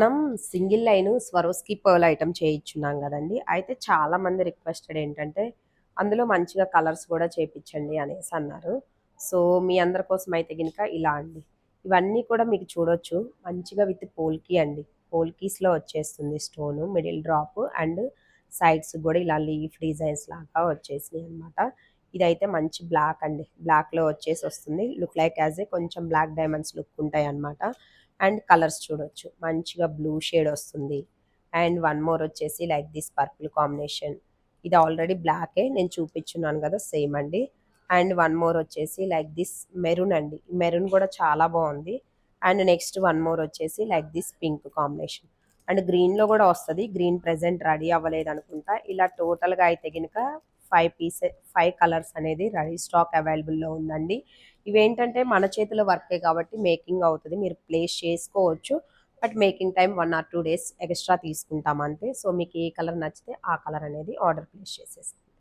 మనం single line Swarovski pearl item చేయించున్నాం కదండి. అయితే చాలా మంది రిక్వెస్టెడ్ ఏంటంటే అందులో మంచిగా కలర్స్ కూడా చేపించండి అనేసి అన్నారు. సో మీ అందరి కోసం అయితే గినక ఇలా అండి, ఇవన్నీ కూడా మీకు చూడొచ్చు మంచిగా విత్ పోల్కి అండి. పోల్కీస్లో వచ్చేస్తుంది stone, middle drop and sides కూడా ఇలా లీఫ్ డిజైన్స్ లాగా వచ్చేసినాయి అనమాట. ఇదైతే మంచి బ్లాక్ అండి, బ్లాక్లో వచ్చేసి వస్తుంది. లుక్ లైక్ యాజ్ ఏ కొంచెం బ్లాక్ డైమండ్స్ లుక్ ఉంటాయి అనమాట. అండ్ కలర్స్ చూడొచ్చు మంచిగా బ్లూ షేడ్ వస్తుంది. అండ్ వన్ మోర్ వచ్చేసి లైక్ దిస్ పర్పుల్ కాంబినేషన్. ఇది ఆల్రెడీ బ్లాకే నేను చూపించున్నాను కదా, సేమ్ అండి. అండ్ వన్ మోర్ వచ్చేసి లైక్ దిస్ మెరూన్ అండి, మెరూన్ కూడా చాలా బాగుంది. అండ్ నెక్స్ట్ వన్ మోర్ వచ్చేసి like this pink combination. And గ్రీన్లో కూడా వస్తుంది, గ్రీన్ ప్రెజెంట్ రెడీ అవ్వలేదు అనుకుంటా. ఇలా టోటల్గా అయితే కనుక 5 కలర్స్ అనేది రెడీ స్టాక్ అవైలబుల్లో ఉందండి. ఇవేంటంటే మన చేతిలో వర్కే కాబట్టి మేకింగ్ అవుతుంది, మీరు ప్లేస్ చేసుకోవచ్చు. But making time 1 or 2 days extra తీసుకుంటాం అంతే. సో మీకు ఏ కలర్ నచ్చితే ఆ కలర్ అనేది ఆర్డర్ ప్లేస్ చేసేసుకోండి.